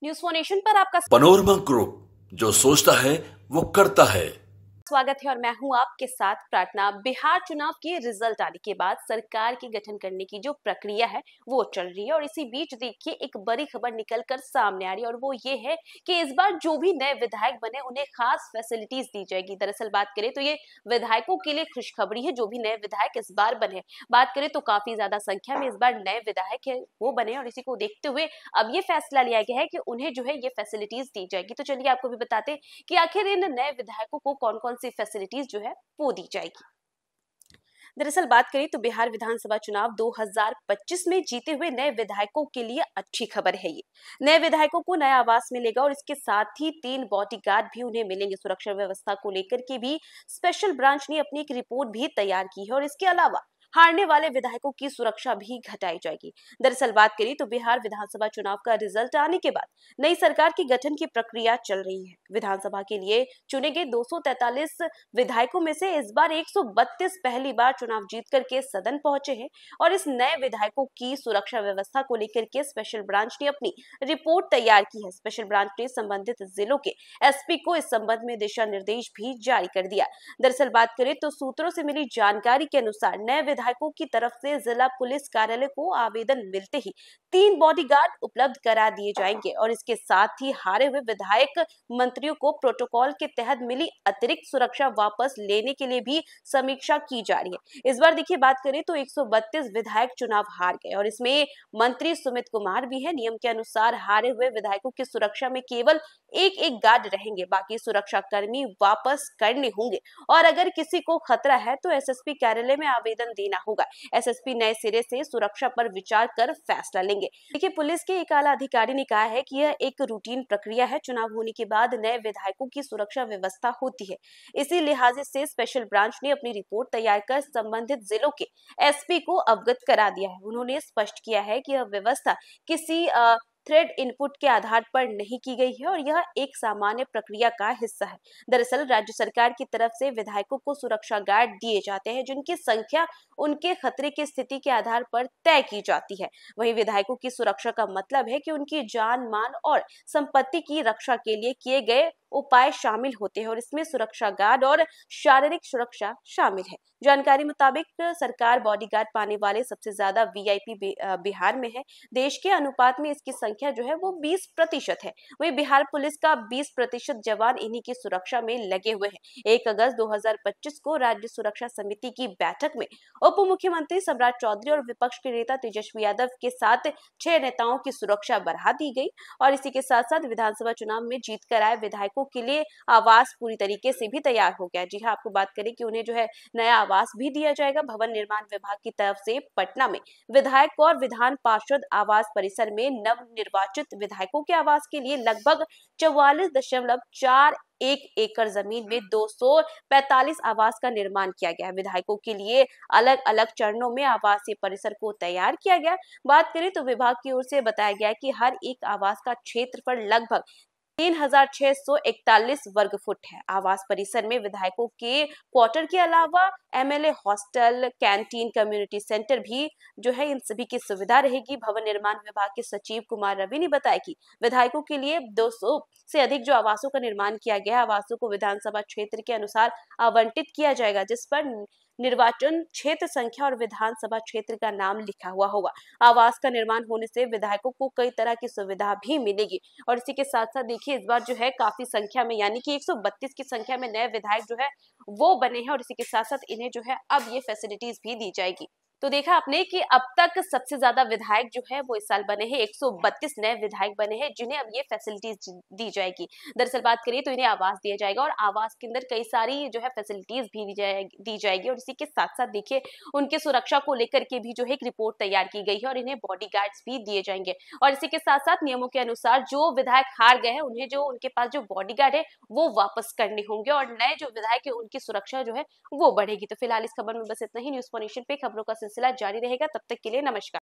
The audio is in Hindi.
न्यूज फॉर नेशन पर आपका पनोरमा ग्रुप, जो सोचता है वो करता है। स्वागत है और मैं हूं आपके साथ प्रार्थना। बिहार चुनाव के रिजल्ट आने के बाद सरकार की गठन करने की जो प्रक्रिया है वो चल रही है और इसी बीच देखिए एक बड़ी खबर निकलकर सामने आ रही है और वो ये है कि इस बार जो भी नए विधायक बने उन्हें खास फैसिलिटीज दी जाएगी। दरअसल बात करें तो ये विधायकों के लिए खुशखबरी है जो भी नए विधायक इस बार बने। बात करें तो काफी ज्यादा संख्या में इस बार नए विधायक है वो बने और इसी को देखते हुए अब ये फैसला लिया गया है कि उन्हें जो है ये फैसिलिटीज दी जाएगी। तो चलिए आपको भी बताते कि आखिर इन नए विधायकों को कौन कौन सी फैसिलिटीज जो है वो दी जाएगी। दरअसल बात करें तो बिहार विधानसभा चुनाव 2025 में जीते हुए नए विधायकों के लिए अच्छी खबर है। ये नए विधायकों को नया आवास मिलेगा और इसके साथ ही 3 बॉडीगार्ड भी उन्हें मिलेंगे। सुरक्षा व्यवस्था को लेकर के भी स्पेशल ब्रांच ने अपनी एक रिपोर्ट भी तैयार की है और इसके अलावा हारने वाले विधायकों की सुरक्षा भी घटाई जाएगी। दरअसल बात करें तो बिहार विधानसभा चुनाव का रिजल्ट आने के बाद नई सरकार की गठन की प्रक्रिया चल रही है। विधानसभा के लिए चुने गए 243 विधायकों में से इस बार 132 पहली बार चुनाव जीत करके सदन पहुंचे हैं और इस नए विधायकों की सुरक्षा व्यवस्था को लेकर के स्पेशल ब्रांच ने अपनी रिपोर्ट तैयार की है। स्पेशल ब्रांच ने संबंधित जिलों के एसपी को इस संबंध में दिशा निर्देश भी जारी कर दिया। दरअसल बात करें तो सूत्रों से मिली जानकारी के अनुसार नए विधायकों की तरफ से जिला पुलिस कार्यालय को आवेदन मिलते ही 3 बॉडीगार्ड उपलब्ध करा दिए जाएंगे और इसके साथ ही हारे हुए विधायक मंत्रियों को प्रोटोकॉल के तहत मिली अतिरिक्त सुरक्षा वापस लेने के लिए भी समीक्षा की जा रही है। इस बार देखिए बात करें तो 132 विधायक चुनाव हार गए और इसमें मंत्री सुमित कुमार भी है। नियम के अनुसार हारे हुए विधायकों की सुरक्षा में केवल एक गार्ड रहेंगे, बाकी सुरक्षा कर्मी वापस करने होंगे और अगर किसी को खतरा है तो एसएसपी कार्यालय में आवेदन देना होगा। एसएसपी नए सिरे से सुरक्षा पर विचार कर फैसला लेंगे। देखिए पुलिस के एक आला अधिकारी ने कहा है कि यह एक रूटीन प्रक्रिया है। चुनाव होने के बाद नए विधायकों की सुरक्षा व्यवस्था होती है। इसी लिहाज से स्पेशल ब्रांच ने अपनी रिपोर्ट तैयार कर संबंधित जिलों के एसपी को अवगत करा दिया है। उन्होंने स्पष्ट किया है कि यह व्यवस्था किसी थ्रेड इनपुट के आधार पर नहीं की गई है और यह एक सामान्य प्रक्रिया का हिस्सा है। दरअसल राज्य सरकार की तरफ से विधायकों को सुरक्षा गार्ड दिए जाते हैं जिनकी संख्या उनके खतरे की स्थिति के आधार पर तय की जाती है। वहीं विधायकों की सुरक्षा का मतलब है कि उनकी जान मान और संपत्ति की रक्षा के लिए किए गए उपाय शामिल होते हैं और इसमें सुरक्षा गार्ड और शारीरिक सुरक्षा शामिल है। जानकारी मुताबिक सरकार बॉडीगार्ड पाने वाले सबसे ज्यादा वीआईपी बिहार में है। देश के अनुपात में इसकी संख्या जो है वो 20% है। वहीं बिहार पुलिस का 20% जवान इन्हीं की सुरक्षा में लगे हुए हैं। 1 अगस्त 2025 को राज्य सुरक्षा समिति की बैठक में उप मुख्यमंत्री सम्राट चौधरी और विपक्ष के नेता तेजस्वी यादव के साथ 6 नेताओं की सुरक्षा बढ़ा दी गई और इसी के साथ साथ विधानसभा चुनाव में जीत कर आए विधायकों के लिए आवास पूरी तरीके से भी तैयार हो गया। जी हाँ, आपको बात करें कि उन्हें जो है नया आवास भी दिया जाएगा। भवन निर्माण विभाग की तरफ से पटना में विधायक और विधान पार्षद आवास परिसर में नव निर्वाचित विधायकों के आवास के लिए लगभग 44.41 एकड़ जमीन में 245 आवास का निर्माण किया गया। विधायकों के लिए अलग अलग चरणों में आवासीय परिसर को तैयार किया गया। बात करें तो विभाग की ओर से बताया गया कि हर एक आवास का क्षेत्रफल लगभग 3641 वर्ग फुट है। आवास परिसर में विधायकों के क्वार्टर के अलावा MLA hostel, canteen, community centre भी जो है इन सभी की सुविधा रहेगी। भवन निर्माण विभाग के सचिव कुमार रवि ने बताया कि विधायकों के लिए 200 से अधिक जो आवासों का निर्माण किया गया है, आवासों को विधानसभा क्षेत्र के अनुसार आवंटित किया जाएगा जिस पर निर्वाचन क्षेत्र संख्या और विधानसभा क्षेत्र का नाम लिखा हुआ होगा। आवास का निर्माण होने से विधायकों को कई तरह की सुविधा भी मिलेगी और इसी के साथ साथ देखिए इस बार जो है काफी संख्या में यानी कि 132 की संख्या में नए विधायक जो है वो बने हैं और इसी के साथ साथ इन्हें जो है अब ये फैसिलिटीज भी दी जाएगी। तो देखा आपने कि अब तक सबसे ज्यादा विधायक जो है वो इस साल बने हैं। 132 नए विधायक बने हैं जिन्हें अब ये फैसिलिटीज दी जाएगी। दरअसल बात करें तो इन्हें आवास दिया जाएगा और आवास के अंदर कई सारी जो है फैसिलिटीज भी दी जाएगी और इसी के साथ साथ देखिए उनके सुरक्षा को लेकर के भी जो है एक रिपोर्ट तैयार की गई है और इन्हें बॉडीगार्ड्स भी दिए जाएंगे और इसी के साथ साथ नियमों के अनुसार जो विधायक हार गए हैं उन्हें जो उनके पास जो बॉडीगार्ड है वो वापस करने होंगे और नए जो विधायक है उनकी सुरक्षा जो है वो बढ़ेगी। तो फिलहाल इस खबर में बस इतना ही। न्यूज फॉर नेशन पे खबरों का सिलसिला जारी रहेगा। तब तक के लिए नमस्कार।